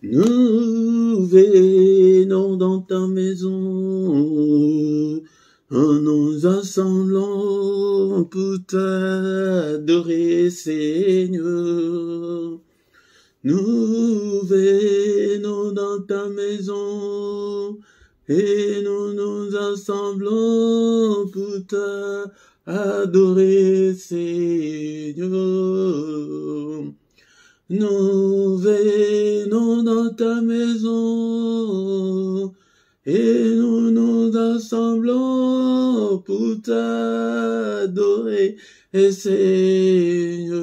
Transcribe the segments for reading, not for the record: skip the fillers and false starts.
Nous venons dans ta maison, en nous assemblant pour t'adorer, Seigneur. Nous venons dans ta maison, et nous nous assemblons pour t'adorer, Seigneur. Nous venons dans ta maison, et nous nous assemblons pour t'adorer, Seigneur.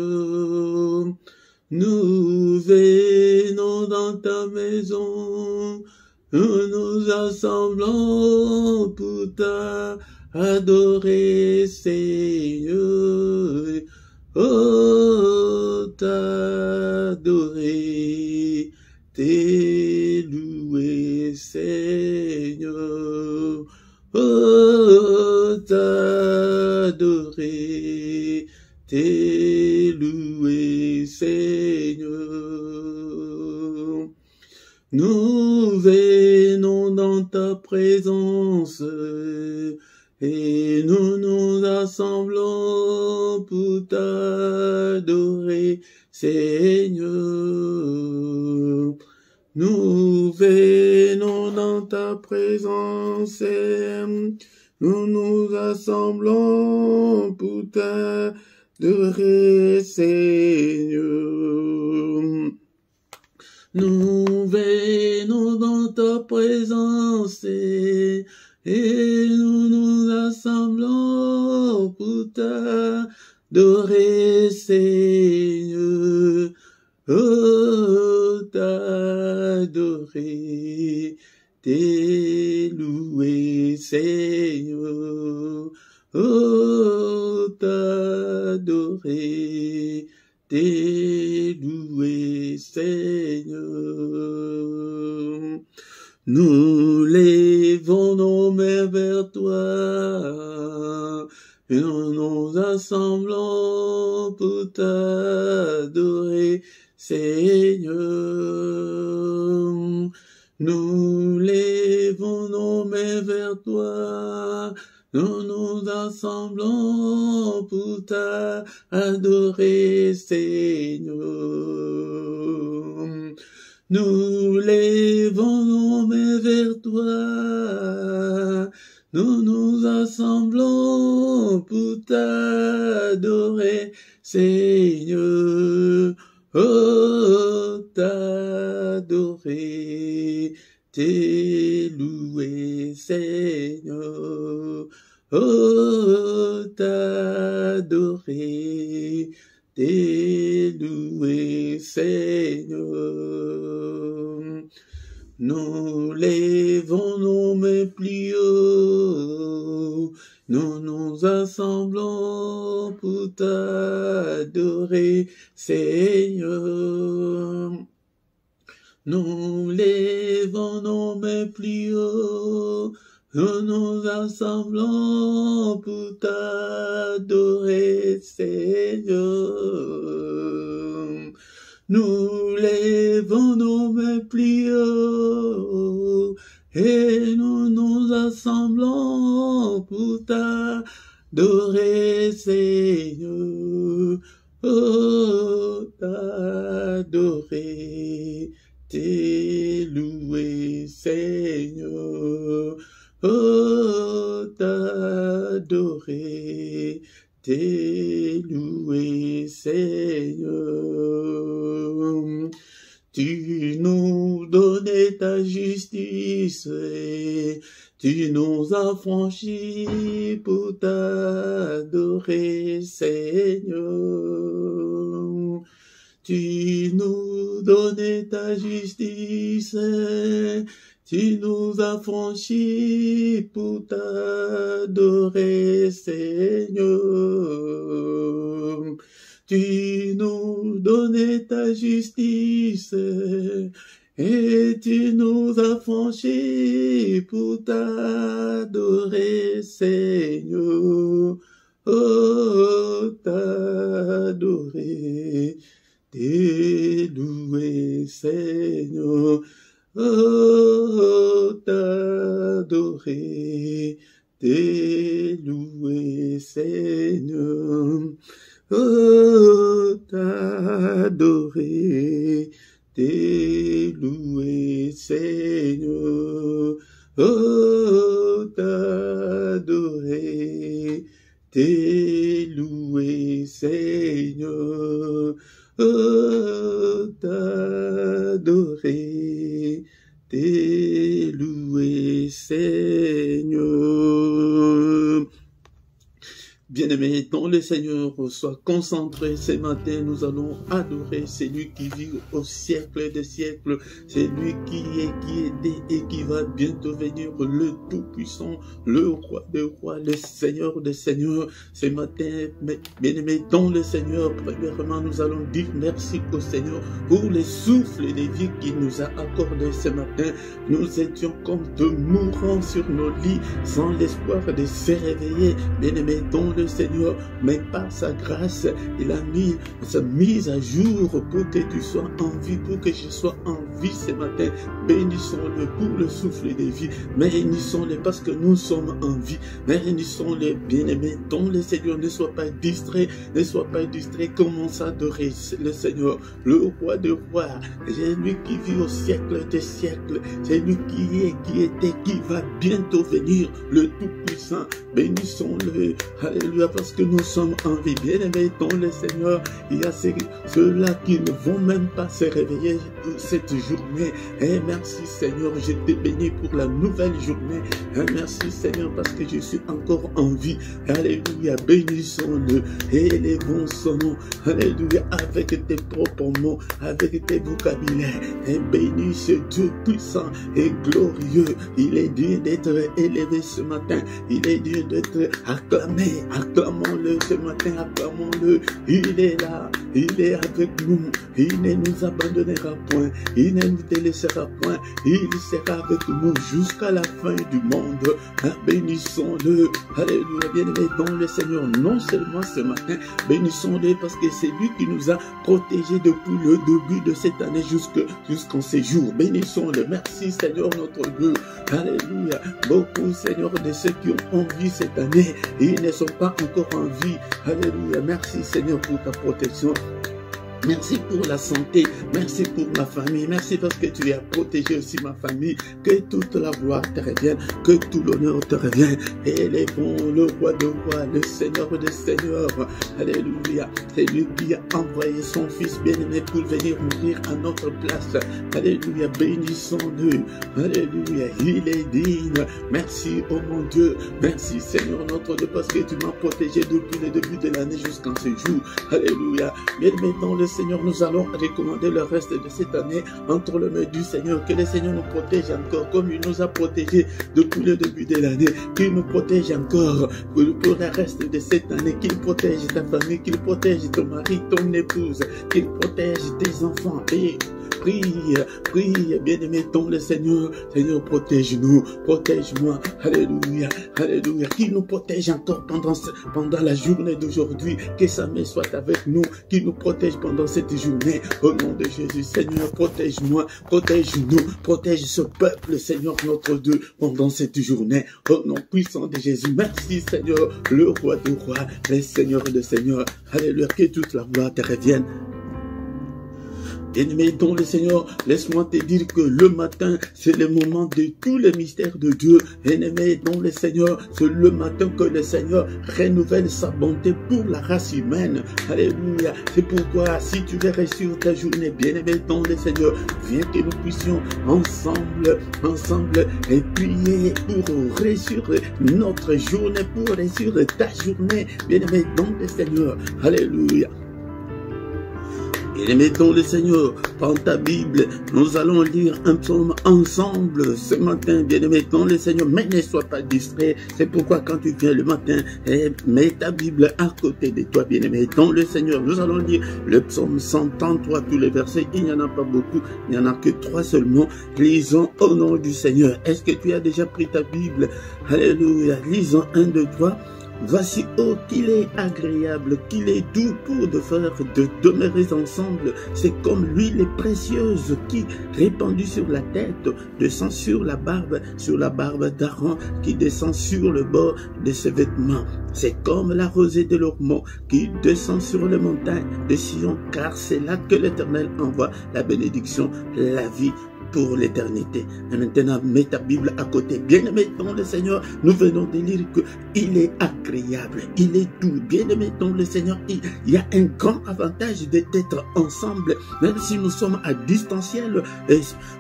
Nous venons dans ta maison, nous nous assemblons pour t'adorer, Seigneur. Oh, t'adorer, t'élouer, Seigneur. Oh, t'adorer, t'élouer, Seigneur. Nous venons dans ta présence, et nous nous assemblons pour t'adorer, Seigneur. Nous venons dans ta présence, et nous nous assemblons pour t'adorer, Seigneur. Nous venons dans ta présence, et nous nous assemblons pour t'adorer, Seigneur. Oh, t'adorer, t'élouer, Seigneur. Oh, t'adorer, t'élouer, Seigneur. Nous levons nos mains vers toi, et nous nous assemblons pour t'adorer, Seigneur. Nous levons nos mains vers toi, nous nous assemblons pour t'adorer, Seigneur. Nous levons nos mains vers toi, nous nous assemblons pour t'adorer, Seigneur. Oh, t'adorer, t'élouer, Seigneur. Oh, t'adorer, t'élouer, Seigneur. Nous levons nos mains plus haut, nous nous assemblons pour t'adorer, Seigneur. Nous levons nos mains plus haut, nous nous assemblons pour t'adorer, Seigneur. Nous levons nos mains plus haut, et nous nous assemblons pour t'adorer, Seigneur. Oh, t'adorer, t'élouer, Seigneur. Oh, t'adorer, t'élouer, Seigneur. Tu nous donnais ta justice, tu nous as franchis pour t'adorer, Seigneur. Tu nous donnais ta justice, tu nous as franchis pour t'adorer, Seigneur. Tu nous donnais ta justice, et tu nous as franchis pour t'adorer, Seigneur. Oh, t'adorer, t'élouer, louer, Seigneur. Oh, t'adorer, louer, Seigneur. Oh, t'adorer, louer, Seigneur. Oh, t'adorer, louer, Seigneur. Oh, t'adorer, louer, Seigneur. Bien-aimés, dans le Seigneur, sois concentré ce matin, nous allons adorer celui qui vit au siècle des siècles, celui qui était et qui va bientôt venir, le Tout-Puissant, le Roi des rois, le Seigneur des seigneurs. Ce matin, bien-aimés, dans le Seigneur, premièrement, nous allons dire merci au Seigneur pour les souffles de vie qu'il nous a accordé ce matin. Nous étions comme de mourants sur nos lits, sans l'espoir de se réveiller, bien-aimés, dans le Seigneur, mais par sa grâce, il a mis sa mise à jour pour que tu sois en vie, pour que je sois en vie ce matin. Bénissons-le pour le souffle de vie, bénissons-le parce que nous sommes en vie, bénissons-le, bien-aimés, dans le Seigneur. Ne sois pas distrait, commence à adorer le Seigneur, le Roi des rois, c'est lui qui vit au siècle des siècles, c'est lui qui est, qui était, qui va bientôt venir, le Tout-Puissant. Bénissons-le, alléluia, parce que nous sommes en vie. Bien-aimés dans le Seigneur, il y a ceux-là qui ne vont même pas se réveiller cette journée. Et merci Seigneur, je te bénis pour la nouvelle journée. Et merci Seigneur, parce que je suis encore en vie. Alléluia, bénissons-le, élevons son nom. Alléluia, avec tes propres mots, avec tes vocabulaires. Et bénis ce Dieu puissant et glorieux. Il est digne d'être élevé ce matin. Il est digne d'être acclamé. Acclamons-le ce matin, acclamons-le. Il est là, il est avec nous. Il ne nous abandonnera point. Il ne nous délaissera point. Il sera avec nous jusqu'à la fin du monde. Bénissons-le. Alléluia, bien-aimé dans le Seigneur. Non seulement ce matin, bénissons-le parce que c'est lui qui nous a protégés depuis le début de cette année jusqu'en ces jours. Bénissons-le. Merci Seigneur notre Dieu. Alléluia. Beaucoup Seigneur de ceux qui ont envie cette année, ils ne sont pas encore en vie. Alléluia. Merci Seigneur pour ta protection. Merci pour la santé, merci pour ma famille, merci parce que tu as protégé aussi ma famille. Que toute la gloire te revienne, que tout l'honneur te revienne. Élevons le Roi de rois, le Seigneur des seigneurs. Alléluia. C'est lui qui a envoyé son Fils bien-aimé pour venir mourir à notre place. Alléluia. Bénissons-le. Alléluia. Il est digne. Merci, oh mon Dieu. Merci Seigneur notre Dieu parce que tu m'as protégé depuis le début de l'année jusqu'en ce jour. Alléluia. Bien-aimé dans le Seigneur, nous allons recommander le reste de cette année entre les mains du Seigneur. Que le Seigneur nous protège encore comme il nous a protégés depuis le début de l'année. Qu'il nous protège encore pour le reste de cette année. Qu'il protège ta famille, qu'il protège ton mari, ton épouse, qu'il protège tes enfants. Et prie, prie, bien-aimé dans le Seigneur. Seigneur, protège-nous, protège-moi. Alléluia, alléluia. Qu'il nous protège encore pendant la journée d'aujourd'hui. Que sa main soit avec nous, qu'il nous protège pendant cette journée. Au nom de Jésus, Seigneur, protège-moi, protège-nous, protège ce peuple, Seigneur, notre Dieu, pendant cette journée. Au nom puissant de Jésus, merci, Seigneur, le Roi des rois, le Seigneur des seigneurs. Alléluia, que toute la gloire te revienne. Bien-aimé dans le Seigneur, laisse-moi te dire que le matin, c'est le moment de tous les mystères de Dieu. Bien-aimé dans le Seigneur, c'est le matin que le Seigneur renouvelle sa bonté pour la race humaine. Alléluia. C'est pourquoi, si tu veux réussir ta journée, bien-aimé dans le Seigneur, viens que nous puissions ensemble, et prier pour réussir notre journée, pour réussir ta journée, bien-aimé dans le Seigneur. Alléluia. Bien-aimé dans le Seigneur, prends ta Bible, nous allons lire un psaume ensemble ce matin, bien-aimé dans le Seigneur, mais ne sois pas distrait. C'est pourquoi quand tu viens le matin, mets ta Bible à côté de toi, bien-aimé dans le Seigneur. Nous allons lire le psaume 133, tous les versets, il n'y en a pas beaucoup, il n'y en a que 3 seulement. Lisons au nom du Seigneur. Est-ce que tu as déjà pris ta Bible? Alléluia, lisons 1, 2, 3. Voici, oh, qu'il est agréable, qu'il est doux pour de demeurer ensemble. C'est comme l'huile précieuse qui, répandue sur la tête, descend sur la barbe d'Aaron, qui descend sur le bord de ses vêtements. C'est comme la rosée de l'Ormont qui descend sur les montagnes de Sion, car c'est là que l'Éternel envoie la bénédiction, la vie pour l'éternité. Et maintenant, mets ta Bible à côté. Bien-aimé dans le Seigneur, nous venons de lire qu'il est agréable, il est doux. Bien-aimé dans le Seigneur, il y a un grand avantage d'être ensemble, même si nous sommes à distanciel.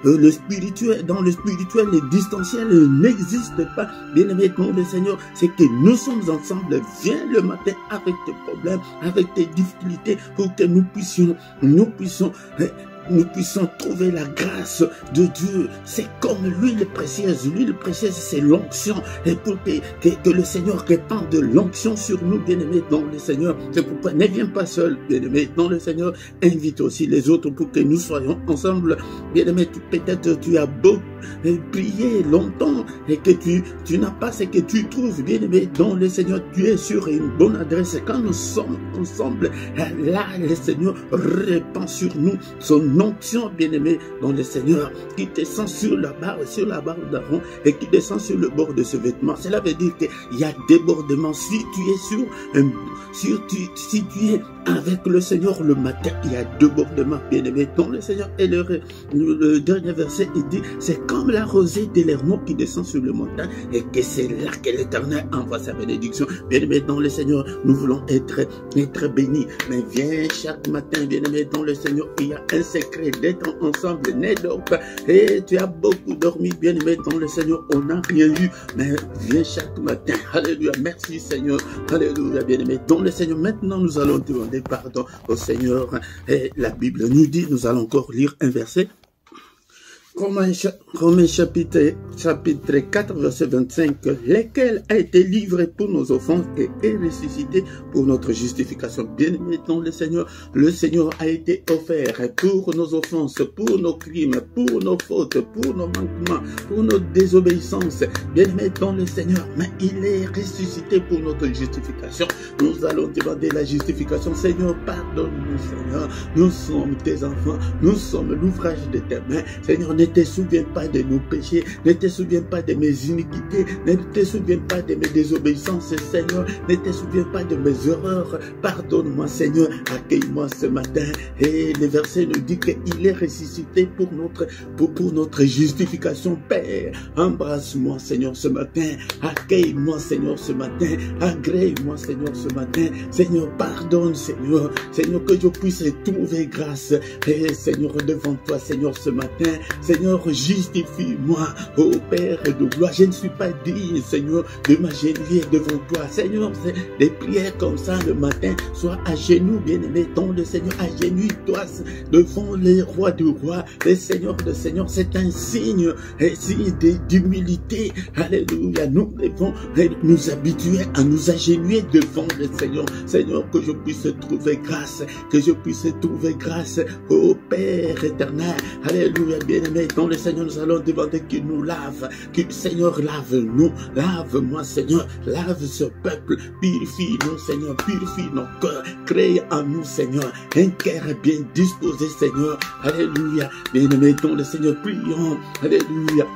Le spirituel, dans le spirituel, le distanciel n'existe pas. Bien-aimé dans le Seigneur, c'est que nous sommes ensemble. Viens le matin avec tes problèmes, avec tes difficultés, pour que nous puissions trouver la grâce de Dieu. C'est comme l'huile précieuse. L'huile précieuse, c'est l'onction. Et pour que le Seigneur répande l'onction sur nous, bien-aimés dans le Seigneur. C'est pourquoi ne viens pas seul, bien-aimé dans le Seigneur. Invite aussi les autres pour que nous soyons ensemble. Bien-aimé, peut-être tu as beau prier longtemps et que tu n'as pas ce que tu trouves, bien-aimé dans le Seigneur. Tu es sur une bonne adresse. Quand nous sommes ensemble, là, le Seigneur répand sur nous son onction, bien-aimé dans le Seigneur, qui descend sur la barbe d'Aaron et qui descend sur le bord de ce vêtement. Cela veut dire qu'il y a débordement. Si tu es si tu es avec le Seigneur le matin, il y a débordement, bien-aimé dans le Seigneur. Et le dernier verset, il dit, c'est comme la rosée de l'Hermon qui descend sur le montagne, et que c'est là que l'Éternel envoie sa bénédiction. Bien-aimé dans le Seigneur, nous voulons être bénis. Mais viens chaque matin, bien-aimé dans le Seigneur, il y a un secret d'être ensemble. Ne dors pas. Et tu as beaucoup dormi, bien-aimé dans le Seigneur. On n'a rien eu, mais viens chaque matin. Alléluia. Merci Seigneur. Alléluia, bien-aimé dans le Seigneur. Maintenant, nous allons demander pardon au Seigneur. Et la Bible nous dit, nous allons encore lire un verset. Romains chapitre 4, verset 25, lesquels a été livré pour nos offenses et est ressuscité pour notre justification. Bien-aimé dans le Seigneur a été offert pour nos offenses, pour nos crimes, pour nos fautes, pour nos manquements, pour nos désobéissances. Bien-aimé dans le Seigneur, mais il est ressuscité pour notre justification. Nous allons demander la justification. Seigneur, pardonne-nous, Seigneur. Nous sommes tes enfants, nous sommes l'ouvrage de tes mains. Seigneur, ne te souviens pas de nos péchés, ne te souviens pas de mes iniquités, ne te souviens pas de mes désobéissances, Seigneur, ne te souviens pas de mes erreurs. Pardonne-moi, Seigneur, accueille-moi ce matin. Et le verset nous dit qu'il est ressuscité pour notre justification. Père, embrasse-moi, Seigneur, ce matin. Accueille-moi, Seigneur, ce matin. Agrée-moi, Seigneur, ce matin. Seigneur, pardonne, Seigneur. Seigneur, que je puisse trouver grâce. Et Seigneur, devant toi, Seigneur, ce matin. Seigneur, justifie-moi, ô Père de gloire. Je ne suis pas digne, Seigneur, de m'agenouiller devant toi. Seigneur, des prières comme ça le matin, sois à genoux, bien-aimé, dans le Seigneur. Agenouille-toi devant les rois du roi, les seigneurs de Seigneur. C'est un signe d'humilité. Alléluia. Nous devons nous habituer à nous agenouiller devant le Seigneur. Seigneur, que je puisse trouver grâce, ô Père éternel. Alléluia, bien-aimé, dans le Seigneur, nous allons demander qu'il nous lave, que Seigneur, lave-nous, lave-moi, Seigneur, lave ce peuple, purifie-nous, Seigneur, purifie nos cœurs, crée en nous, Seigneur, un cœur bien disposé, Seigneur. Alléluia, bien-aimé, dans le Seigneur, prions, alléluia.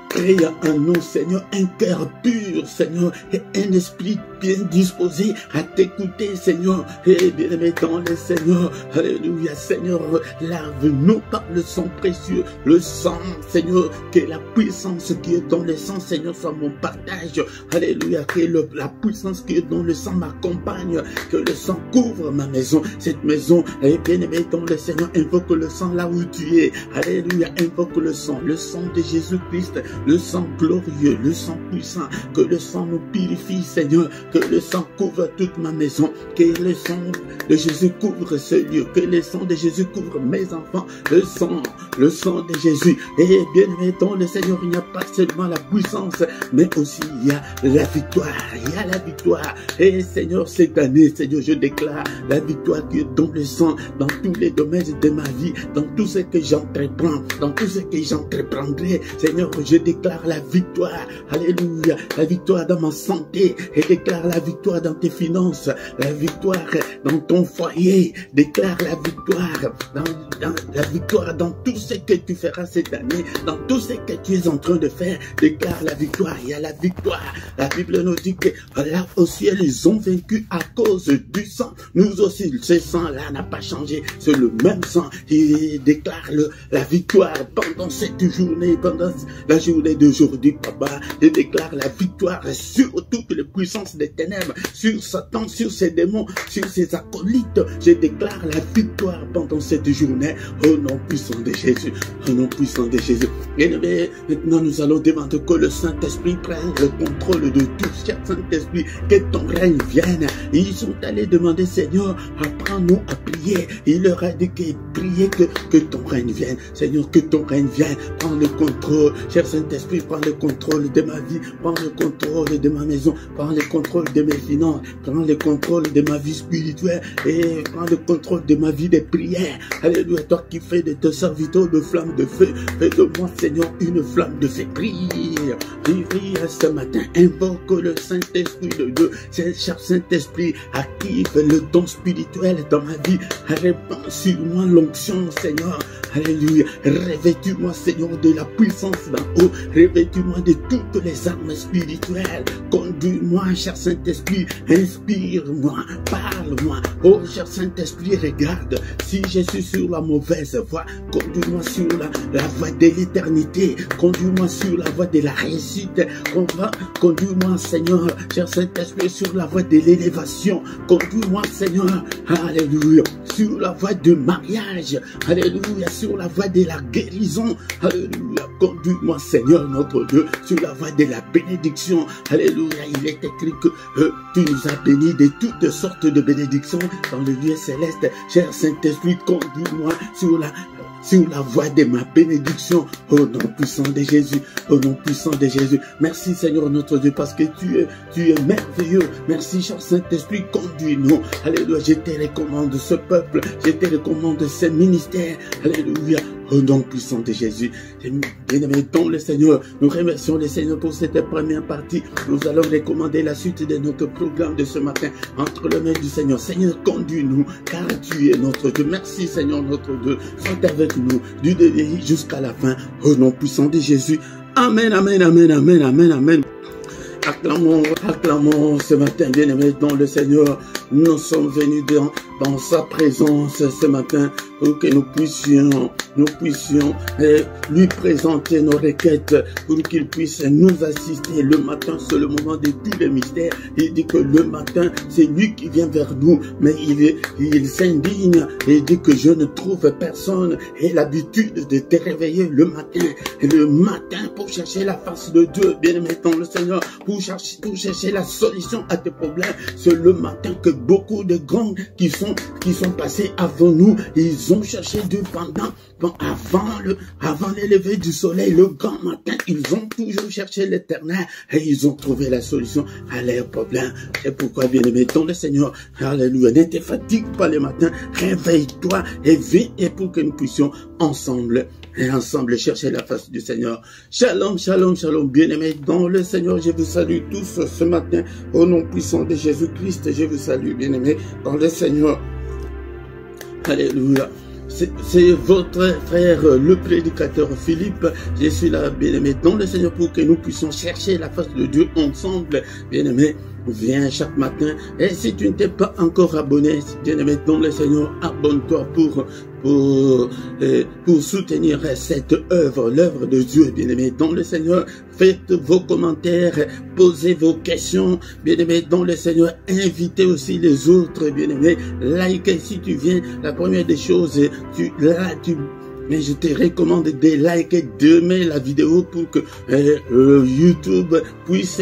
Crée en nous, Seigneur, un cœur pur, Seigneur, et un esprit bien disposé à t'écouter, Seigneur. Et bien-aimé dans le Seigneur, alléluia, Seigneur, lave-nous par le sang précieux, le sang, Seigneur, que la puissance qui est dans le sang, Seigneur, soit mon partage. Alléluia, que la puissance qui est dans le sang m'accompagne, que le sang couvre ma maison, cette maison. Et bien-aimé dans le Seigneur, invoque le sang là où tu es. Alléluia, invoque le sang de Jésus-Christ, le sang glorieux, le sang puissant, que le sang nous purifie, Seigneur. que le sang couvre toute ma maison, que le sang de Jésus couvre ce lieu, que le sang de Jésus couvre mes enfants, le sang de Jésus. Et bien aimé dans le Seigneur, il n'y a pas seulement la puissance, mais aussi il y a la victoire, il y a la victoire. Et Seigneur, cette année, Seigneur, je déclare la victoire qui est dans le sang, dans tous les domaines de ma vie, dans tout ce que j'entreprends, dans tout ce que j'entreprendrai. Seigneur, je déclare la victoire, alléluia, la victoire dans ma santé, et déclare la victoire dans tes finances, la victoire dans ton foyer, déclare la victoire la victoire dans tout ce que tu feras cette année, dans tout ce que tu es en train de faire, déclare la victoire. Il y a la victoire. La Bible nous dit que là au ciel, ils ont vaincu à cause du sang. Nous aussi, ce sang-là n'a pas changé. C'est le même sang. Il déclare la victoire pendant cette journée, pendant la journée d'aujourd'hui, papa. Il déclare la victoire sur toutes les puissances des ténèbres, sur Satan, sur ses démons, sur ses acolytes. Je déclare la victoire pendant cette journée. Au nom puissant de Jésus. Au nom puissant de Jésus. Et maintenant, nous allons demander que le Saint-Esprit prenne le contrôle de tout. Cher Saint-Esprit, que ton règne vienne. Ils sont allés demander, Seigneur, apprends-nous à prier. Il leur a dit que prier que ton règne vienne. Seigneur, que ton règne vienne. Prends le contrôle. Cher Saint-Esprit, prends le contrôle de ma vie. Prends le contrôle de ma maison. Prends le contrôle de mes finances. Prends le contrôle de ma vie spirituelle. Et prends le contrôle de ma vie de prière. Alléluia, toi qui fais de tes serviteurs de flammes de feu. Fais de moi, Seigneur, une flamme de feu. Prie ce matin. Invoque le Saint-Esprit de Dieu. Cher Saint-Esprit, active le don spirituel dans ma vie. Répands sur moi l'onction, Seigneur. Alléluia. Revêtis-moi, Seigneur, de la puissance d'en haut. Revêtis-moi de toutes les armes spirituelles. Conduis-moi, cher Saint-Esprit. Inspire-moi. Parle-moi. Oh, cher Saint-Esprit, regarde. Si je suis sur la mauvaise voie, conduis-moi sur la voie de l'éternité. Conduis-moi sur la voie de la réussite. Conduis-moi, Seigneur, cher Saint-Esprit, sur la voie de l'élévation. Conduis-moi, Seigneur, alléluia, sur la voie du mariage. Alléluia, sur la voie de la guérison. Alléluia, conduis-moi, Seigneur, notre Dieu, sur la voie de la bénédiction. Alléluia, il est écrit que tu nous as bénis de toutes sortes de bénédictions dans le lieu céleste. Cher Saint-Esprit, conduis-moi sur la voie de ma bénédiction, au nom puissant de Jésus, au nom puissant de Jésus. Merci Seigneur notre Dieu, parce que tu es merveilleux. Merci cher Saint-Esprit, conduis-nous. Alléluia, je te recommande ce peuple, je te recommande ce ministère. Alléluia, au nom puissant de Jésus. Bien-aimés dans le Seigneur, nous remercions le Seigneur pour cette première partie. Nous allons recommander la suite de notre programme de ce matin entre les mains du Seigneur. Seigneur, conduis-nous, car tu es notre Dieu. Merci Seigneur notre Dieu. Sois avec nous du début jusqu'à la fin, au nom puissant de Jésus. Amen, amen, amen, amen, amen, amen. Acclamons ce matin, bien-aimés dans le Seigneur. Nous sommes venus dans sa présence ce matin pour que nous puissions lui présenter nos requêtes, pour qu'il puisse nous assister. Le matin, c'est le moment de tous les mystères. Il dit que le matin, c'est lui qui vient vers nous, mais il s'indigne et il dit que je ne trouve personne. Et l'habitude de te réveiller le matin pour chercher la face de Dieu, bien-aimé dans le Seigneur, pour chercher la solution à tes problèmes. C'est le matin que beaucoup de grands qui sont passés avant nous, ils ont cherché Dieu avant l'élever du soleil, le grand matin, ils ont toujours cherché l'Éternel et ils ont trouvé la solution à leurs problèmes. C'est pourquoi, bien-aimé dans le Seigneur, alléluia, ne te fatigue pas le matin, réveille-toi et viens, et pour que nous puissions ensemble chercher la face du Seigneur. Shalom, shalom, shalom, bien-aimés dans le Seigneur, je vous salue tous ce matin au nom puissant de Jésus-Christ. Je vous salue, bien-aimés dans le Seigneur. Alléluia. C'est votre frère, le prédicateur Philippe. Je suis là, bien-aimé dans le Seigneur, pour que nous puissions chercher la face de Dieu ensemble. Bien-aimé, viens chaque matin. Et si tu ne t'es pas encore abonné, bien-aimé dans le Seigneur, abonne-toi pour soutenir cette œuvre, l'œuvre de Dieu, bien-aimé dans le Seigneur. Faites vos commentaires, posez vos questions, bien-aimé dans le Seigneur. Invitez aussi les autres, bien-aimé. Like si tu viens. La première des choses, mais je te recommande de liker demain la vidéo pour que YouTube puisse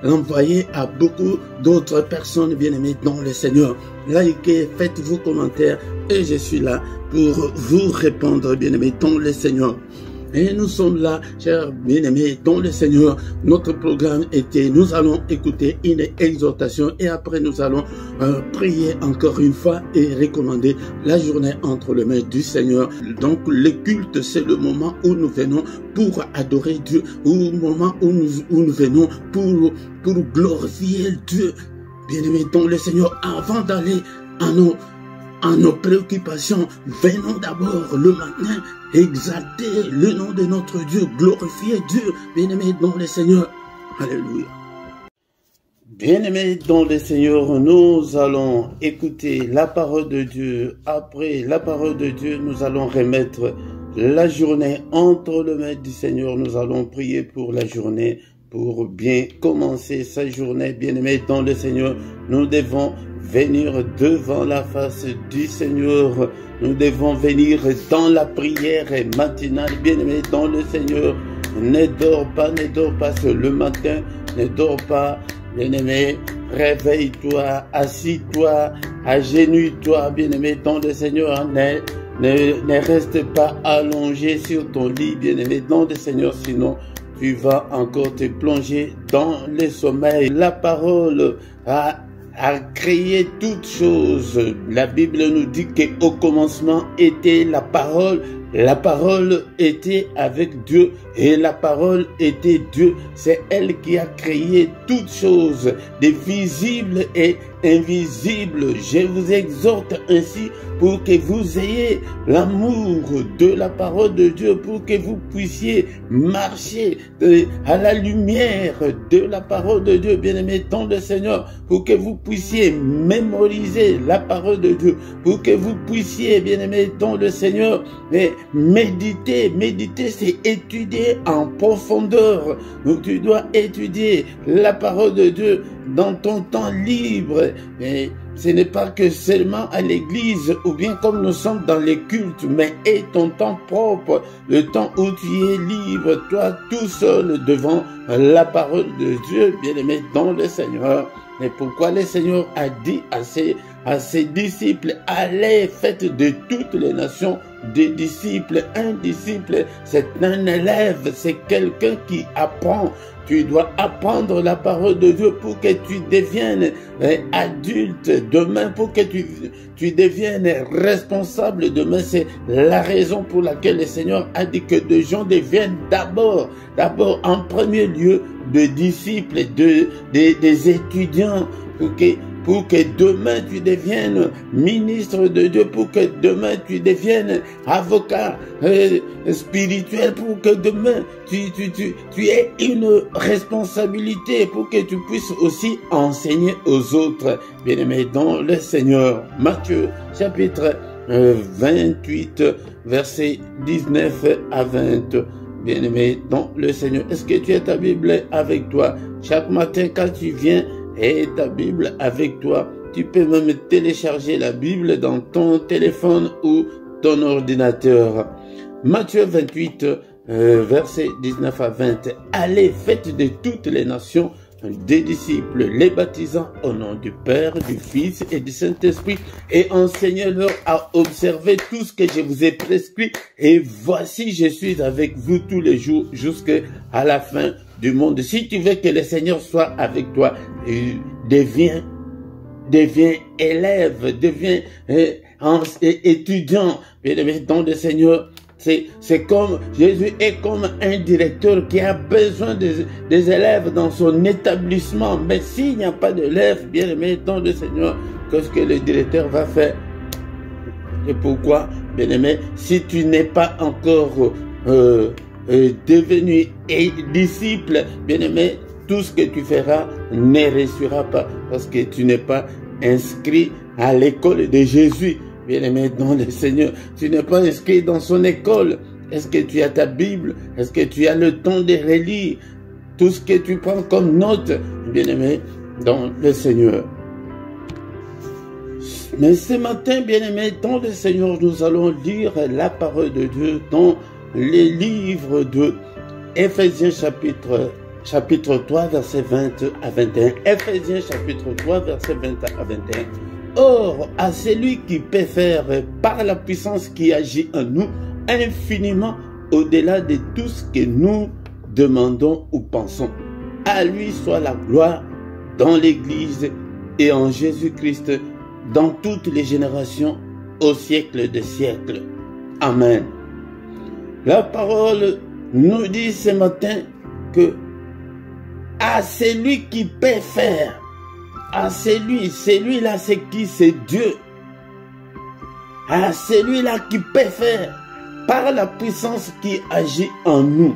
l'envoyer à beaucoup d'autres personnes bien-aimées dans le Seigneur. Likez, faites vos commentaires et je suis là pour vous répondre, bien-aimés dans le Seigneur. Et nous sommes là, chers bien-aimés, dans le Seigneur. Notre programme était, nous allons écouter une exhortation et après nous allons prier encore une fois et recommander la journée entre les mains du Seigneur. Donc le culte, c'est le moment où nous venons pour adorer Dieu, ou le moment où nous venons pour glorifier Dieu. Bien-aimés dans le Seigneur, avant d'aller à nos préoccupations, venons d'abord le matin exalter le nom de notre Dieu, glorifier Dieu, bien-aimés dans le Seigneur. Alléluia. Bien-aimés dans le Seigneur, nous allons écouter la parole de Dieu. Après la parole de Dieu, nous allons remettre la journée entre les mains du Seigneur. Nous allons prier pour la journée, pour bien commencer sa journée. Bien-aimés dans le Seigneur, nous devons venir devant la face du Seigneur. Nous devons venir dans la prière matinale. Bien-aimés dans le Seigneur, ne dors pas sur le matin, ne dors pas. Bien-aimé, réveille-toi, assis-toi, agenouille-toi, bien-aimé dans le Seigneur. Ne reste pas allongé sur ton lit, bien-aimé dans le Seigneur, sinon tu vas encore te plonger dans le sommeil. La parole a créé toutes choses. La Bible nous dit qu'au commencement était la parole. La parole était avec Dieu et la parole était Dieu. C'est elle qui a créé toutes choses, des visibles et invisibles. Je vous exhorte ainsi pour que vous ayez l'amour de la parole de Dieu, pour que vous puissiez marcher à la lumière de la parole de Dieu, bien-aimés dans le Seigneur, pour que vous puissiez mémoriser la parole de Dieu, pour que vous puissiez, bien-aimés dans le Seigneur, méditer, c'est étudier en profondeur. Donc tu dois étudier la parole de Dieu dans ton temps libre. Et ce n'est pas que seulement à l'église ou bien comme nous sommes dans les cultes, mais et ton temps propre, le temps où tu es libre, toi tout seul devant la parole de Dieu, bien-aimé dans le Seigneur. Mais pourquoi le Seigneur a dit à ses disciples, allez, faites de toutes les nations des disciples. Un disciple, c'est un élève, c'est quelqu'un qui apprend. Tu dois apprendre la parole de Dieu pour que tu deviennes adulte demain, pour que tu deviennes responsable demain. C'est la raison pour laquelle le Seigneur a dit que des gens deviennent d'abord en premier lieu des disciples, des étudiants, pour que demain tu deviennes ministre de Dieu, pour que demain tu deviennes avocat spirituel, pour que demain tu aies une responsabilité, pour que tu puisses aussi enseigner aux autres. Bien-aimés dans le Seigneur, Matthieu chapitre 28, versets 19 à 20. Bien-aimé dans le Seigneur, est-ce que tu as ta Bible avec toi? Chaque matin quand tu viens, et ta Bible avec toi. Tu peux même télécharger la Bible dans ton téléphone ou ton ordinateur. Matthieu 28, versets 19 à 20. Allez, faites de toutes les nations des disciples, les baptisant au nom du Père, du Fils et du Saint-Esprit, et enseignez-leur à observer tout ce que je vous ai prescrit. Et voici, je suis avec vous tous les jours jusqu'à la fin du monde. Si tu veux que le Seigneur soit avec toi, deviens élève, deviens étudiant, bien-aimé dans le Seigneur. C'est comme, Jésus est comme un directeur qui a besoin des élèves dans son établissement. Mais s'il n'y a pas d'élèves, bien-aimé dans le Seigneur, qu'est-ce que le directeur va faire? Et pourquoi, bien-aimé, si tu n'es pas encore devenu disciple, bien-aimé, tout ce que tu feras ne réussira pas parce que tu n'es pas inscrit à l'école de Jésus. Bien-aimé dans le Seigneur, tu n'es pas inscrit dans son école. Est-ce que tu as ta Bible? Est-ce que tu as le temps de relire tout ce que tu prends comme note, bien-aimé dans le Seigneur? Mais ce matin, bien-aimés, dans le Seigneur, nous allons lire la parole de Dieu dans les livres de Éphésiens chapitre 3, verset 20 à 21. Éphésiens chapitre 3, verset 20 à 21. Or, à celui qui peut faire par la puissance qui agit en nous, infiniment au-delà de tout ce que nous demandons ou pensons. À lui soit la gloire dans l'Église et en Jésus-Christ, dans toutes les générations, au siècle des siècles. Amen. La parole nous dit ce matin que à celui qui peut faire, à celui-là c'est qui? C'est Dieu. À celui-là qui peut faire, par la puissance qui agit en nous.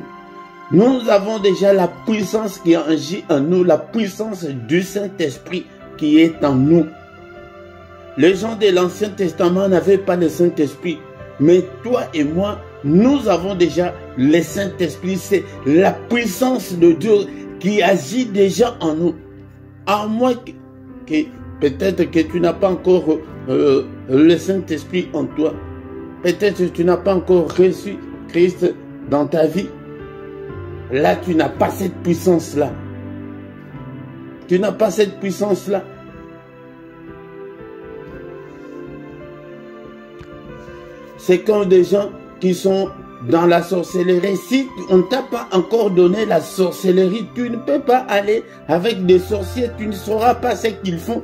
Nous avons déjà la puissance qui agit en nous, la puissance du Saint-Esprit qui est en nous. Les gens de l'Ancien Testament n'avaient pas le Saint-Esprit, mais toi et moi, nous avons déjà le Saint-Esprit. C'est la puissance de Dieu qui agit déjà en nous. À moins que peut-être que tu n'as pas encore le Saint-Esprit en toi. Peut-être que tu n'as pas encore reçu Christ dans ta vie. Là, tu n'as pas cette puissance-là. Tu n'as pas cette puissance-là. C'est comme des gens qui sont dans la sorcellerie. Si on ne t'a pas encore donné la sorcellerie, tu ne peux pas aller avec des sorciers. Tu ne sauras pas ce qu'ils font.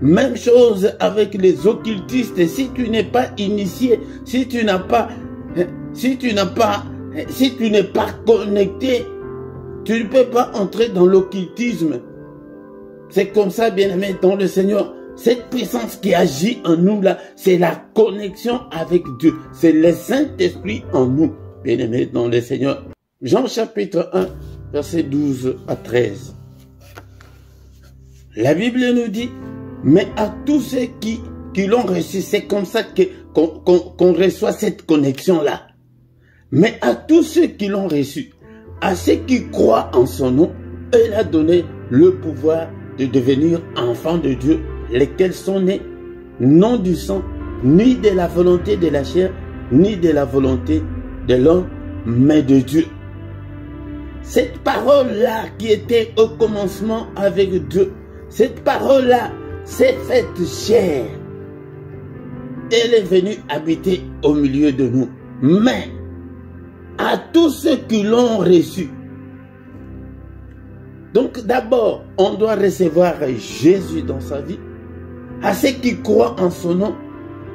Même chose avec les occultistes. Si tu n'es pas initié, si tu n'es pas connecté, tu ne peux pas entrer dans l'occultisme. C'est comme ça, bien-aimé, dans le Seigneur. Cette puissance qui agit en nous là, c'est la connexion avec Dieu. C'est le Saint-Esprit en nous, bien-aimé, dans le Seigneur. Jean chapitre 1, verset 12 à 13. La Bible nous dit, mais à tous ceux qui l'ont reçu, c'est comme ça qu'on reçoit cette connexion-là. Mais à tous ceux qui l'ont reçu, à ceux qui croient en son nom, il a donné le pouvoir de devenir enfants de Dieu, lesquels sont nés, non du sang, ni de la volonté de la chair, ni de la volonté de l'homme, mais de Dieu. Cette parole-là qui était au commencement avec Dieu, cette parole-là s'est faite chair. Elle est venue habiter au milieu de nous. Mais à tous ceux qui l'ont reçu. Donc d'abord, on doit recevoir Jésus dans sa vie. À ceux qui croient en son nom,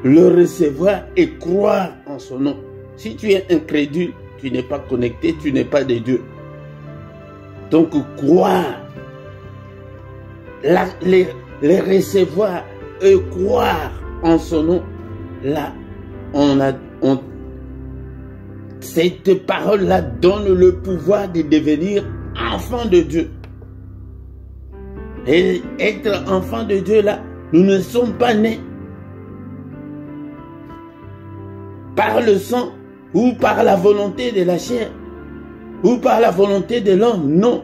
le recevoir et croire en son nom. Si tu es incrédule, tu n'es pas connecté, tu n'es pas de Dieu. Donc croire, les recevoir et croire en son nom, là, cette parole-là donne le pouvoir de devenir enfant de Dieu. Et être enfant de Dieu, là, nous ne sommes pas nés par le sang ou par la volonté de la chair ou par la volonté de l'homme, non.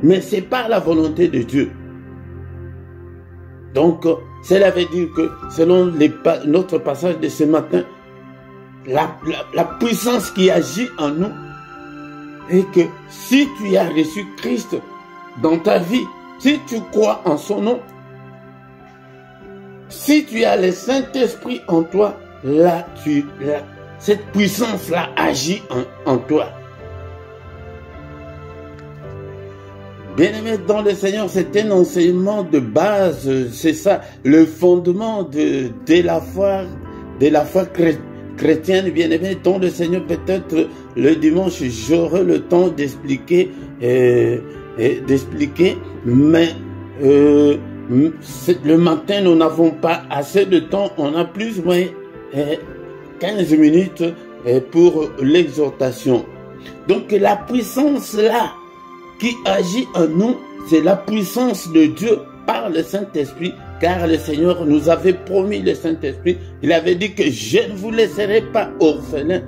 Mais c'est par la volonté de Dieu. Donc, cela veut dire que, selon notre passage de ce matin, la puissance qui agit en nous est que si tu as reçu Christ dans ta vie, si tu crois en son nom, si tu as le Saint-Esprit en toi, là, cette puissance-là agit en toi. Bien-aimés dans le Seigneur, c'est un enseignement de base, c'est ça, le fondement de la foi chrétienne, bien-aimés dans le Seigneur. Peut-être le dimanche, j'aurai le temps d'expliquer, mais le matin, nous n'avons pas assez de temps, on a plus ou moins 15 minutes pour l'exhortation. Donc la puissance là, qui agit en nous, c'est la puissance de Dieu par le Saint-Esprit, car le Seigneur nous avait promis le Saint-Esprit. Il avait dit que je ne vous laisserai pas orphelins,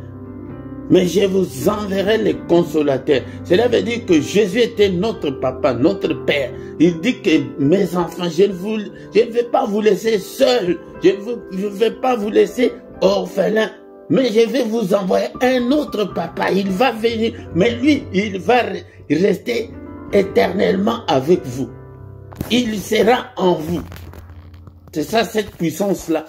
mais je vous enverrai les consolateurs. Cela veut dire que Jésus était notre papa, notre père. Il dit que mes enfants, je ne vais pas vous laisser seuls. Je ne vais pas vous laisser orphelins. Mais je vais vous envoyer un autre papa. Il va venir, mais lui, il va rester éternellement avec vous. Il sera en vous. C'est ça, cette puissance-là.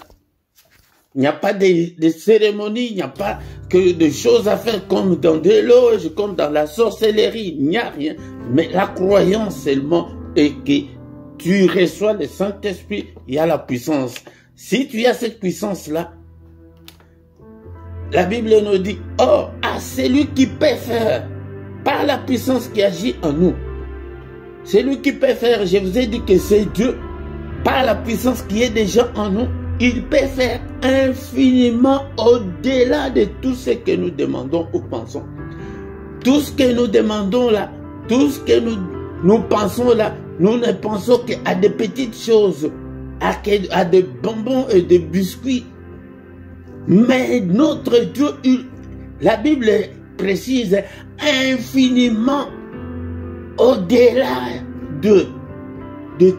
Il n'y a pas de cérémonies, il n'y a pas que de choses à faire comme dans des loges, comme dans la sorcellerie. Il n'y a rien. Mais la croyance seulement est que tu reçois le Saint-Esprit, il y a la puissance. Si tu as cette puissance-là, la Bible nous dit, oh, à celui qui peut faire, par la puissance qui agit en nous. Celui qui peut faire, je vous ai dit que c'est Dieu, par la puissance qui est déjà en nous, il peut faire infiniment au-delà de tout ce que nous demandons ou pensons. Tout ce que nous demandons là, tout ce que nous pensons là, nous ne pensons qu'à des petites choses, à des bonbons et des biscuits. Mais notre Dieu, la Bible précise, infiniment au-delà de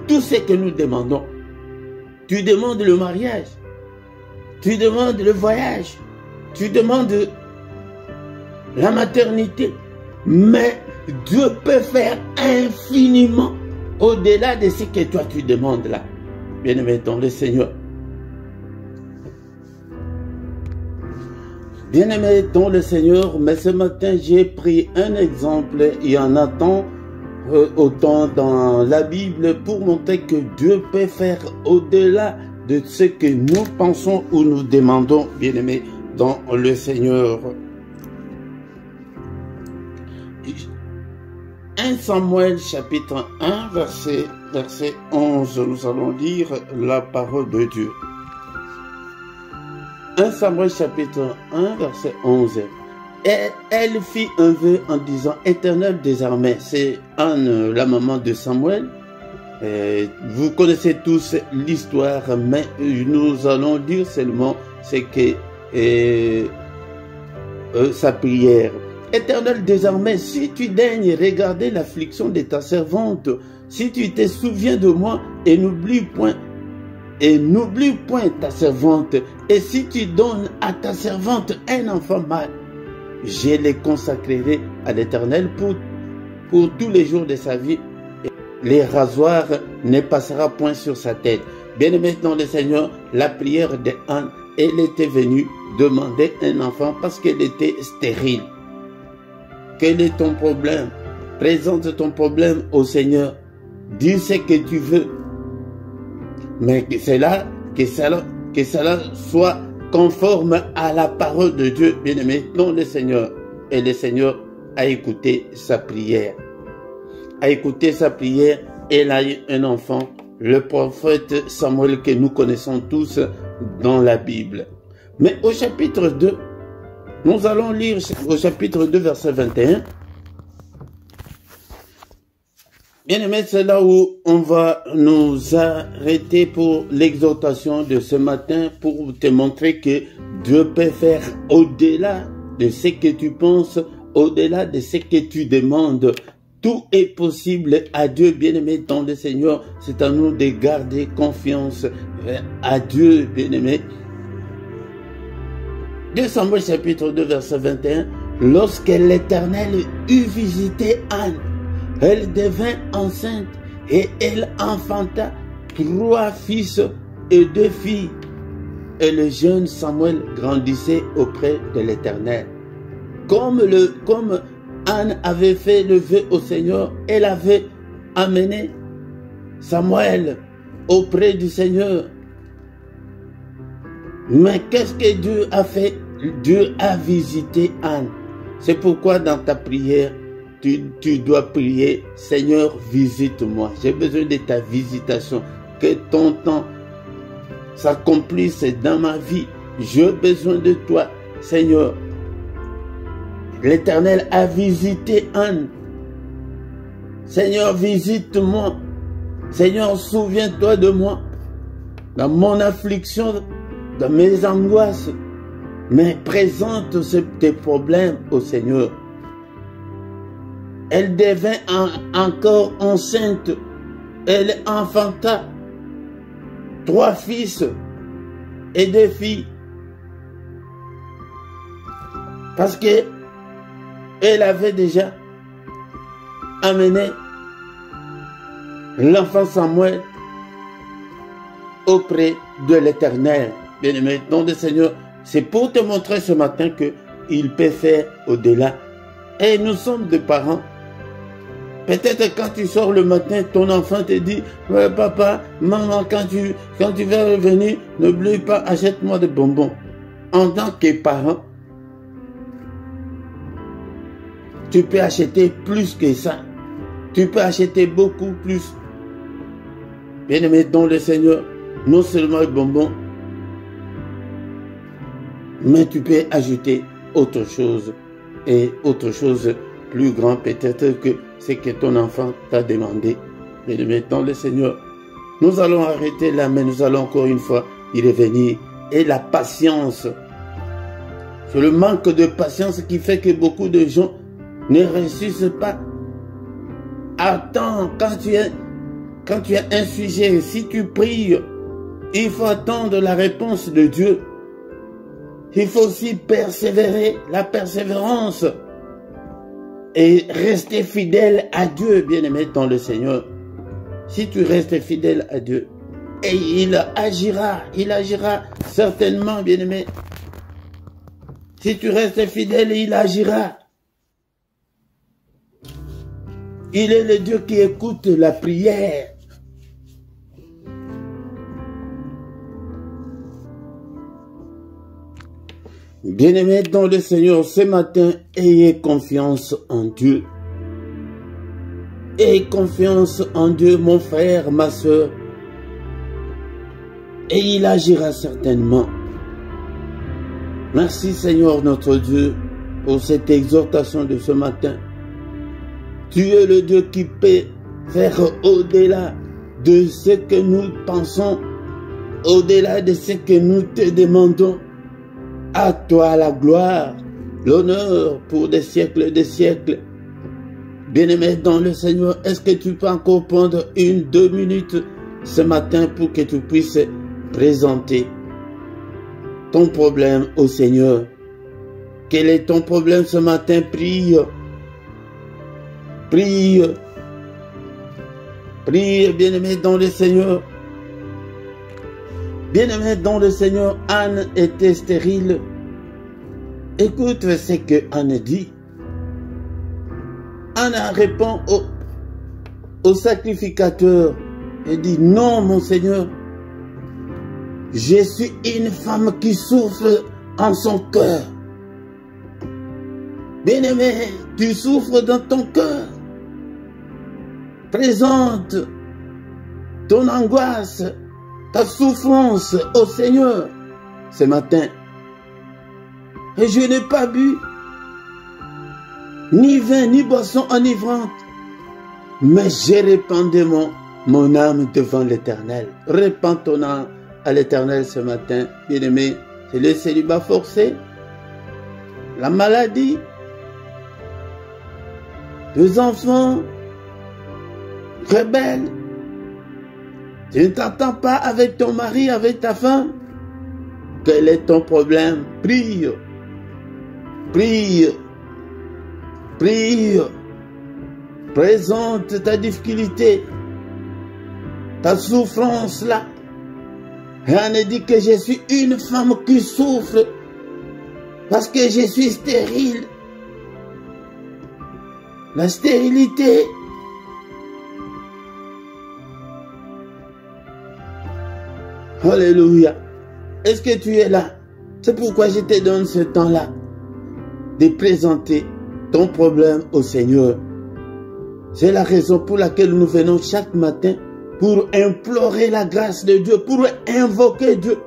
tout ce que nous demandons. Tu demandes le mariage, tu demandes le voyage, tu demandes la maternité, mais Dieu peut faire infiniment au-delà de ce que toi tu demandes là. Bien-aimé dans le Seigneur. Bien-aimé dans le Seigneur, mais ce matin j'ai pris un exemple, il y en a tant autant dans la Bible pour montrer que Dieu peut faire au-delà de ce que nous pensons ou nous demandons, bien-aimés dans le Seigneur. 1 Samuel chapitre 1 verset 11, nous allons lire la parole de Dieu. 1 Samuel chapitre 1 verset 11. Et elle fit un vœu en disant, Éternel des armées, c'est Anne, la maman de Samuel. Vous connaissez tous l'histoire, mais nous allons dire seulement ce que sa prière. Éternel des armées, si tu daignes regarder l'affliction de ta servante, si tu te souviens de moi et n'oublie point ta servante, et si tu donnes à ta servante un enfant mâle, je les consacrerai à l'Éternel pour tous les jours de sa vie. Les rasoirs ne passera point sur sa tête. Bien-aimé dans le Seigneur, la prière de Anne, elle était venue demander un enfant parce qu'elle était stérile. Quel est ton problème? Présente ton problème au Seigneur. Dis ce que tu veux. Mais que cela soit conforme à la parole de Dieu, bien-aimé, dans le Seigneur. Et le Seigneur a écouté sa prière. A écouté sa prière, elle a eu un enfant, le prophète Samuel que nous connaissons tous dans la Bible. Mais au chapitre 2, nous allons lire au chapitre 2, verset 21. Bien-aimé, c'est là où on va nous arrêter pour l'exhortation de ce matin, pour te montrer que Dieu peut faire au-delà de ce que tu penses, au-delà de ce que tu demandes. Tout est possible à Dieu, bien-aimé dans le Seigneur. C'est à nous de garder confiance à Dieu, bien-aimé. 2 Samuel chapitre 2, verset 21. Lorsque l'Éternel eut visité Anne, elle devint enceinte et elle enfanta 3 fils et 2 filles. Et le jeune Samuel grandissait auprès de l'Éternel. Comme Anne avait fait le vœu au Seigneur, elle avait amené Samuel auprès du Seigneur. Mais qu'est-ce que Dieu a fait? Dieu a visité Anne. C'est pourquoi dans ta prière, tu dois prier, Seigneur, visite-moi. J'ai besoin de ta visitation. Que ton temps s'accomplisse dans ma vie. J'ai besoin de toi, Seigneur. L'Éternel a visité Anne. Seigneur, visite-moi. Seigneur, souviens-toi de moi. Dans mon affliction, dans mes angoisses. Mais présente tes problèmes au Seigneur. Elle devint encore enceinte. Elle enfanta 3 fils et 2 filles. Parce que elle avait déjà amené l'enfant Samuel auprès de l'Éternel. Bien-aimé, nom du Seigneur, c'est pour te montrer ce matin qu'il peut faire au-delà. Et nous sommes des parents. Peut-être quand tu sors le matin, ton enfant te dit, ouais, papa, maman, quand tu vas revenir, n'oublie pas, achète-moi des bonbons. En tant que parent, tu peux acheter plus que ça. Tu peux acheter beaucoup plus. Bien-aimé dans le Seigneur, non seulement les bonbons, mais tu peux ajouter autre chose. Et autre chose plus grand peut-être que ce que ton enfant t'a demandé. Bien-aimé dans le Seigneur, nous allons arrêter là, mais nous allons encore une fois y revenir. Et la patience. C'est le manque de patience qui fait que beaucoup de gens ne réussissent pas. Attends, quand tu as un sujet, si tu pries, il faut attendre la réponse de Dieu. Il faut aussi persévérer, la persévérance. Et rester fidèle à Dieu, bien-aimé dans le Seigneur. Si tu restes fidèle à Dieu, et il agira certainement, bien-aimé. Si tu restes fidèle, il agira. Il est le Dieu qui écoute la prière. Bien-aimés dans le Seigneur, ce matin, ayez confiance en Dieu. Ayez confiance en Dieu, mon frère, ma soeur. Et il agira certainement. Merci Seigneur notre Dieu pour cette exhortation de ce matin. Tu es le Dieu qui peut faire au-delà de ce que nous pensons, au-delà de ce que nous te demandons. À toi la gloire, l'honneur pour des siècles et des siècles. Bien-aimé dans le Seigneur, est-ce que tu peux encore prendre 1-2 minutes ce matin pour que tu puisses présenter ton problème au Seigneur? Quel est ton problème ce matin? Prie. Prie. Prie, bien-aimé dans le Seigneur. Bien-aimé dans le Seigneur, Anne était stérile. Écoute ce que Anne dit. Anne répond au sacrificateur et dit, non mon Seigneur, je suis une femme qui souffre en son cœur. Bien-aimé, tu souffres dans ton cœur. Présente ton angoisse, ta souffrance au Seigneur ce matin. Et je n'ai pas bu ni vin ni boisson enivrante, mais j'ai répandu mon âme devant l'Éternel. Répands ton âme à l'Éternel ce matin, bien-aimé. C'est le célibat forcé, la maladie, les enfants rebelles. Tu ne t'entends pas avec ton mari, avec ta femme. Quel est ton problème? Prie. Prie. Prie. Présente ta difficulté, ta souffrance là. Anne dit que je suis une femme qui souffre parce que je suis stérile. La stérilité. Alléluia. Est-ce que tu es là? C'est pourquoi je te donne ce temps-là de présenter ton problème au Seigneur. C'est la raison pour laquelle nous venons chaque matin pour implorer la grâce de Dieu, pour invoquer Dieu.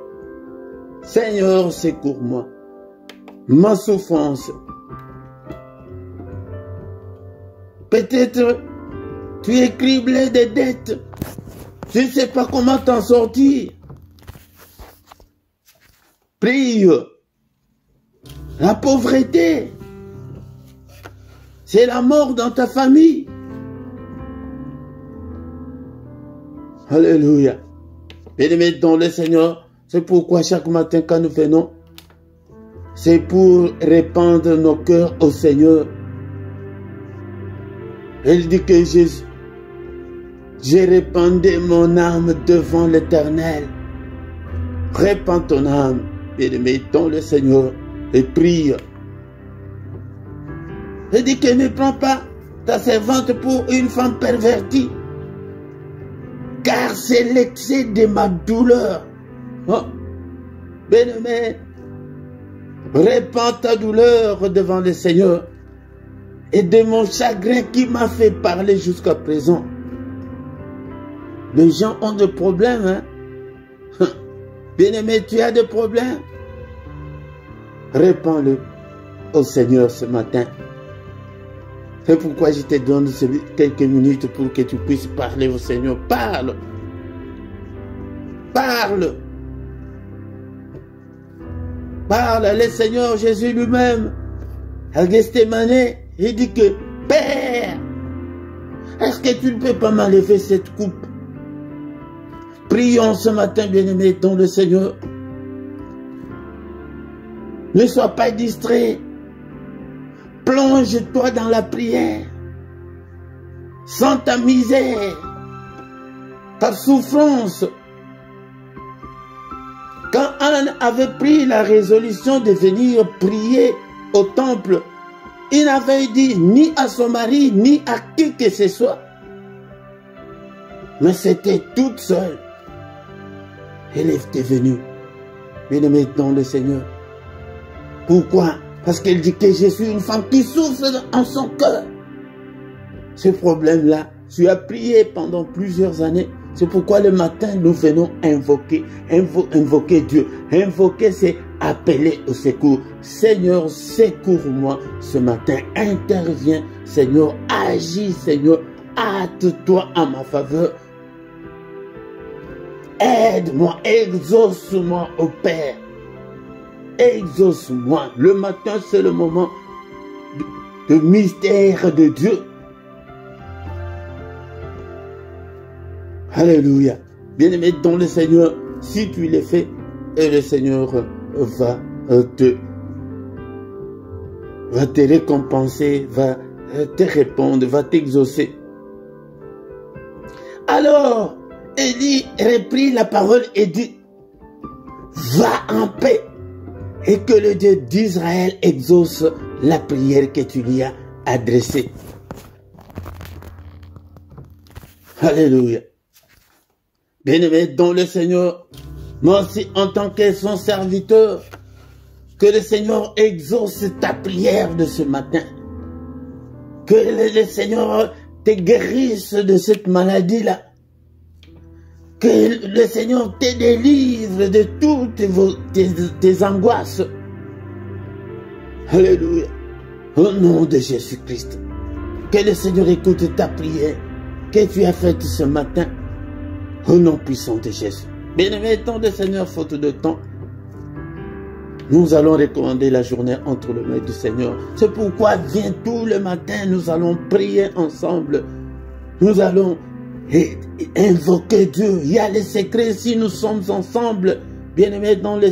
Seigneur, secours-moi. Ma souffrance. Peut-être tu es criblé de dettes. Tu ne sais pas comment t'en sortir. Prie. la pauvreté. C'est la mort dans ta famille. Alléluia. Bien-aimés dans le Seigneur, c'est pourquoi chaque matin quand nous venons, c'est pour répandre nos cœurs au Seigneur. Il dit que j'ai répandu mon âme devant l'Éternel. Répands ton âme, bien-aimé dans le Seigneur, et prie. Il dit que ne prends pas ta servante pour une femme pervertie, car c'est l'excès de ma douleur. Oh, bien-aimé, répands ta douleur devant le Seigneur et de mon chagrin qui m'a fait parler jusqu'à présent. Les gens ont des problèmes, hein? Bien-aimé, tu as des problèmes? Répands-le au Seigneur ce matin. C'est pourquoi je te donne quelques minutes pour que tu puisses parler au Seigneur. Parle. Parle. Parle. Le Seigneur Jésus lui-même, à Gethsémani, il dit que, Père, est-ce que tu ne peux pas m'enlever cette coupe? Prions ce matin, bien-aimé, dans le Seigneur. Ne sois pas distrait. Plonge-toi dans la prière. Sans ta misère, ta souffrance. Quand Anne avait pris la résolution de venir prier au temple, il n'avait dit ni à son mari, ni à qui que ce soit. Mais c'était toute seule. Elle était venue. Bien-aimée dans le Seigneur. Pourquoi? Parce qu'elle dit que je suis une femme qui souffre en son cœur. Ce problème-là, tu as prié pendant plusieurs années. C'est pourquoi le matin, nous venons invoquer Dieu. Invoquer, c'est appeler au secours. Seigneur, secours-moi ce matin. Interviens, Seigneur. Agis, Seigneur. Hâte-toi en ma faveur. Aide-moi, exauce-moi, ô Père. Exauce-moi. Le matin, c'est le moment de mystère de Dieu. Alléluia. Bien-aimé dans le Seigneur, si tu le fais, et le Seigneur va te récompenser, va te répondre, va t'exaucer. Alors, Élie reprit la parole et dit, va en paix et que le Dieu d'Israël exauce la prière que tu lui as adressée. Alléluia. Bien-aimé dans le Seigneur, moi aussi en tant que son serviteur, que le Seigneur exauce ta prière de ce matin. Que le Seigneur te guérisse de cette maladie-là. Que le Seigneur te délivre de toutes tes angoisses. Alléluia. Au nom de Jésus-Christ. Que le Seigneur écoute ta prière que tu as faite ce matin. Au nom puissant de Jésus. Bien-aimé, tant de Seigneur, faute de temps, nous allons recommander la journée entre les mains du Seigneur. C'est pourquoi viens tout le matin, nous allons prier ensemble. Nous allons invoquer Dieu. Il y a les secrets si nous sommes ensemble, bien-aimés dans le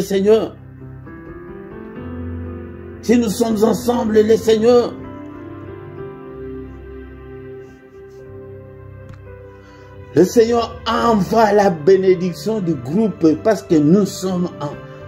Seigneur. Si nous sommes ensemble, le Seigneur, le Seigneur envoie la bénédiction du groupe parce que nous sommes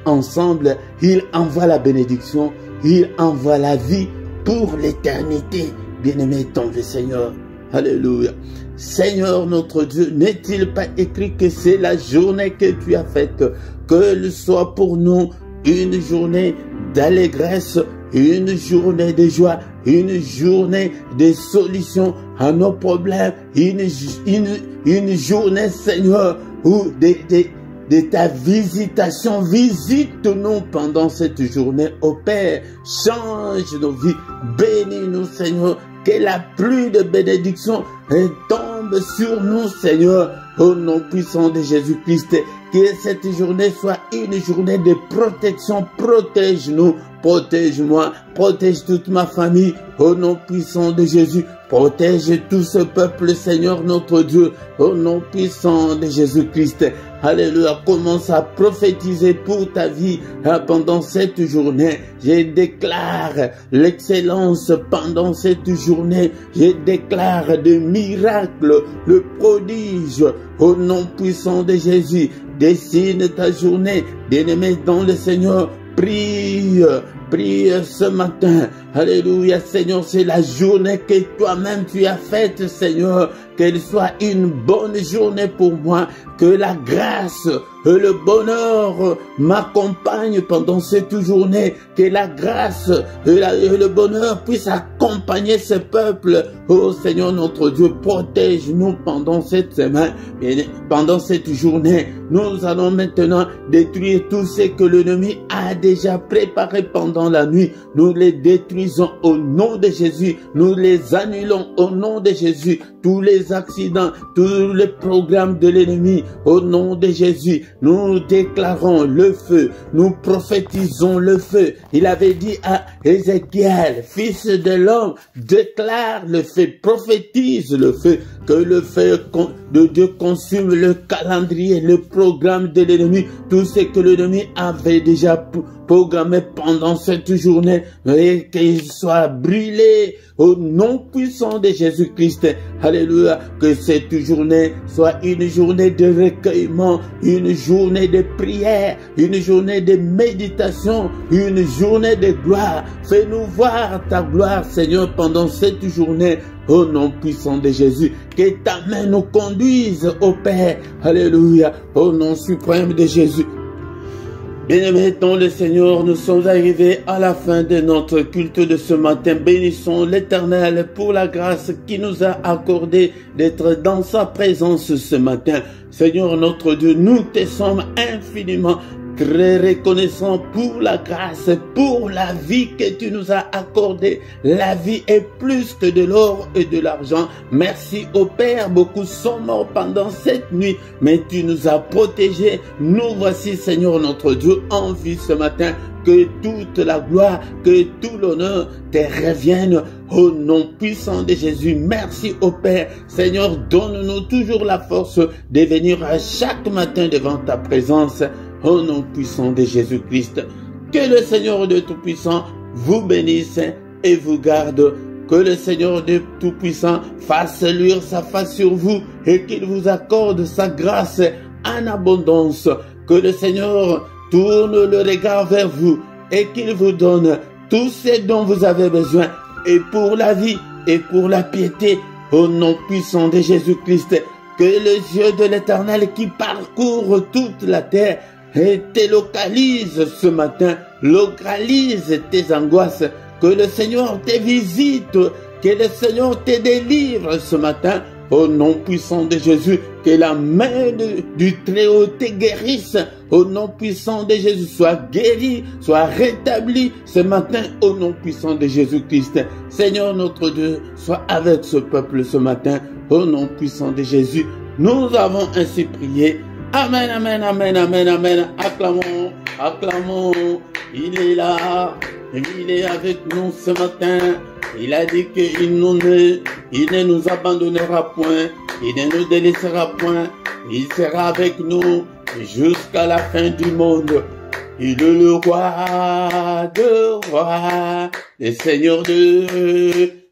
ensemble. Il envoie la bénédiction, il envoie la vie pour l'éternité. Bien-aimé dans le Seigneur. Alléluia. Seigneur notre Dieu, n'est-il pas écrit que c'est la journée que tu as faite, qu'elle soit pour nous une journée d'allégresse, une journée de joie, une journée de solution à nos problèmes, une journée, Seigneur, où de ta visitation. Visite-nous pendant cette journée, ô Père. Change nos vies. Bénis-nous, Seigneur. Que la pluie de bénédiction tombe sur nous, Seigneur. au nom puissant de Jésus-Christ. Que cette journée soit une journée de protection. Protège-nous, protège-moi, protège toute ma famille, au nom puissant de Jésus. Protège tout ce peuple, Seigneur notre Dieu, au nom puissant de Jésus-Christ. Alléluia, commence à prophétiser pour ta vie pendant cette journée. Je déclare l'excellence pendant cette journée. Je déclare des miracles, le prodige, au nom puissant de Jésus. Dessine ta journée, bien-aimé dans le Seigneur. Prie, prie ce matin. Alléluia, Seigneur, c'est la journée que toi-même tu as faite, Seigneur. Qu'elle soit une bonne journée pour moi. Que la grâce et le bonheur m'accompagnent pendant cette journée. Que la grâce et le bonheur puissent accompagner ce peuple. Oh Seigneur notre Dieu, protège-nous pendant cette semaine, pendant cette journée. Nous allons maintenant détruire tout ce que l'ennemi a déjà préparé pendant la nuit. Nous les détruisons au nom de Jésus. Nous les annulons au nom de Jésus. Tous les accidents, tous les programmes de l'ennemi, au nom de Jésus, nous déclarons le feu, nous prophétisons le feu. Il avait dit à Ézéchiel, fils de l'homme, déclare le feu, prophétise le feu, que le feu de Dieu consume le calendrier, le programme de l'ennemi, tout ce que l'ennemi avait déjà programmé pendant cette journée, et qu'il soit brûlé au nom puissant de Jésus-Christ. Alléluia, que cette journée soit une journée de recueillement, une journée de prière, une journée de méditation, une journée de gloire. Fais-nous voir ta gloire, Seigneur, pendant cette journée. Au nom puissant de Jésus, que ta main nous conduise au Père. Alléluia, au nom suprême de Jésus. Bien-aimés dans le Seigneur, nous sommes arrivés à la fin de notre culte de ce matin. Bénissons l'Éternel pour la grâce qui nous a accordé d'être dans sa présence ce matin. Seigneur notre Dieu, nous te sommes infiniment très reconnaissant pour la grâce, pour la vie que tu nous as accordée. La vie est plus que de l'or et de l'argent. Merci au Père, beaucoup sont morts pendant cette nuit, mais tu nous as protégés. Nous voici, Seigneur notre Dieu, en vie ce matin. Que toute la gloire, que tout l'honneur te revienne au nom puissant de Jésus. Merci au Père. Seigneur, donne-nous toujours la force de venir chaque matin devant ta présence. Au nom puissant de Jésus-Christ, que le Seigneur de Tout-Puissant vous bénisse et vous garde. Que le Seigneur de Tout-Puissant fasse luire sa face sur vous et qu'il vous accorde sa grâce en abondance. Que le Seigneur tourne le regard vers vous et qu'il vous donne tout ce dont vous avez besoin, et pour la vie et pour la piété. Au nom puissant de Jésus-Christ, que les yeux de l'Éternel qui parcourent toute la terre et te localise ce matin, localise tes angoisses, que le Seigneur te visite, que le Seigneur te délivre ce matin, au nom puissant de Jésus, que la main du Très-Haut te guérisse, au nom puissant de Jésus, soit guéri, soit rétabli ce matin, au nom puissant de Jésus-Christ. Seigneur notre Dieu, sois avec ce peuple ce matin, au nom puissant de Jésus. Nous avons ainsi prié. Amen, amen, amen, amen, amen. Acclamons, acclamons. Il est là, il est avec nous ce matin. Il a dit qu'il ne nous abandonnera point, il ne nous délaissera point. Il sera avec nous jusqu'à la fin du monde. Il est le roi de rois, le Seigneur de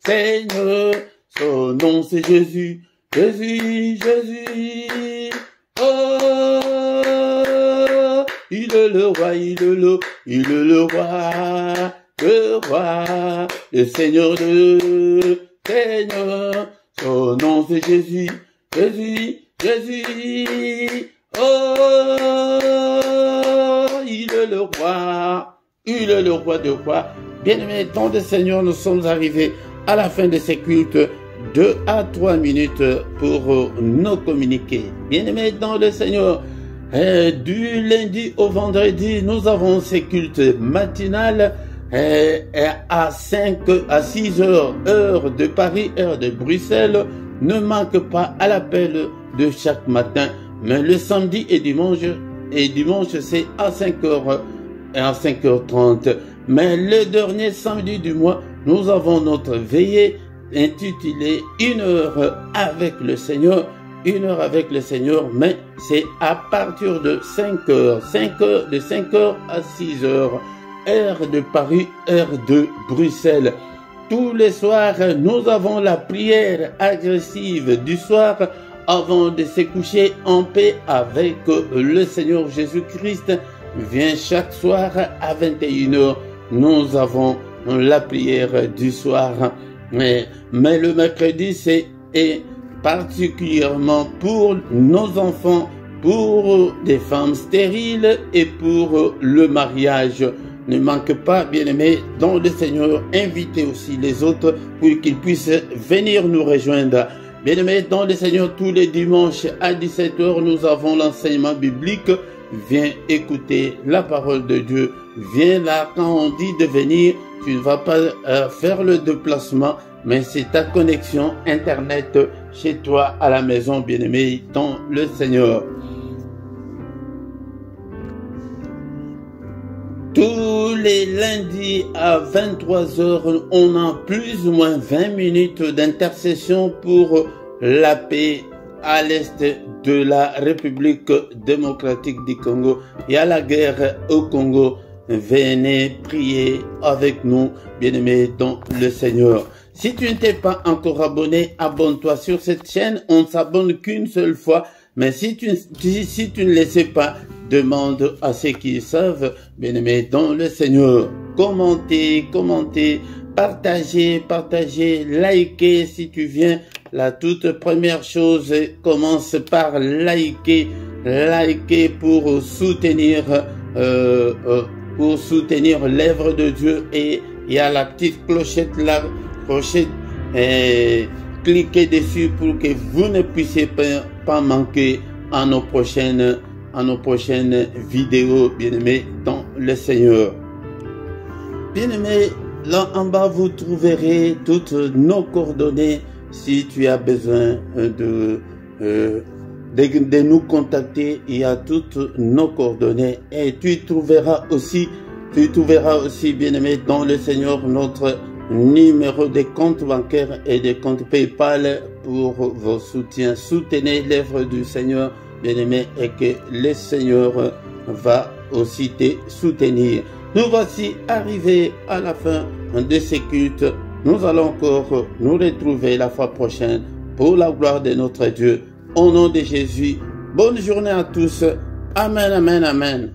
Seigneur. Son nom c'est Jésus, Jésus, Jésus. Oh, il est le roi, il est le roi, le Seigneur de Seigneur. Son nom c'est Jésus, Jésus, Jésus. Oh, il est le roi de rois. Bien-aimés dans le Seigneur, nous sommes arrivés à la fin de ces cultes. 2 à 3 minutes pour nous communiquer. Bien-aimés dans le Seigneur, du lundi au vendredi, nous avons ces cultes matinales à 6 heures, heure de Paris, heure de Bruxelles. Ne manque pas à l'appel de chaque matin. Mais le samedi et dimanche c'est à 5h et à 5h30. Mais le dernier samedi du mois, nous avons notre veillée intitulée 1 heure avec le Seigneur. 1 heure avec le Seigneur, mais c'est à partir de 5h. De 5h à 6h. Heure de Paris, heure de Bruxelles. Tous les soirs, nous avons la prière agressive du soir avant de se coucher en paix avec le Seigneur Jésus-Christ. Vient chaque soir à 21h. Nous avons la prière du soir. Mais le mercredi, c'est particulièrement pour nos enfants, pour des femmes stériles et pour le mariage. Ne manque pas, bien-aimés, dans le Seigneur, invitez aussi les autres pour qu'ils puissent venir nous rejoindre. Bien-aimés, dans le Seigneur, tous les dimanches à 17h, nous avons l'enseignement biblique. Viens écouter la parole de Dieu. Viens là, quand on dit de venir, tu ne vas pas faire le déplacement, mais c'est ta connexion Internet chez toi à la maison, bien-aimé, dans le Seigneur. Tous les lundis à 23h, on a plus ou moins 20 minutes d'intercession pour la paix à l'est de la République démocratique du Congo. Il y a la guerre au Congo. Venez prier avec nous, bien-aimés, dans le Seigneur. Si tu ne t'es pas encore abonné, abonne-toi sur cette chaîne. On ne s'abonne qu'une seule fois. Mais si tu ne le sais pas, demande à ceux qui savent, bien-aimés, dans le Seigneur. Commentez, partagez, likez si tu viens. La toute première chose, commence par liker pour soutenir l'œuvre de Dieu. Et il y a la petite clochette là, cliquez dessus pour que vous ne puissiez pas manquer à nos prochaines vidéos, bien-aimés, dans le Seigneur. Bien-aimés, là en bas, vous trouverez toutes nos coordonnées si tu as besoin de nous contacter. Il y a toutes nos coordonnées et tu trouveras aussi, bien-aimés, dans le Seigneur, notre numéro de compte bancaire et de compte PayPal pour vos soutiens. Soutenez l'œuvre du Seigneur, bien-aimé, et que le Seigneur va aussi te soutenir. Nous voici arrivés à la fin de ce culte. Nous allons encore nous retrouver la fois prochaine pour la gloire de notre Dieu. Au nom de Jésus, bonne journée à tous. Amen, amen, amen.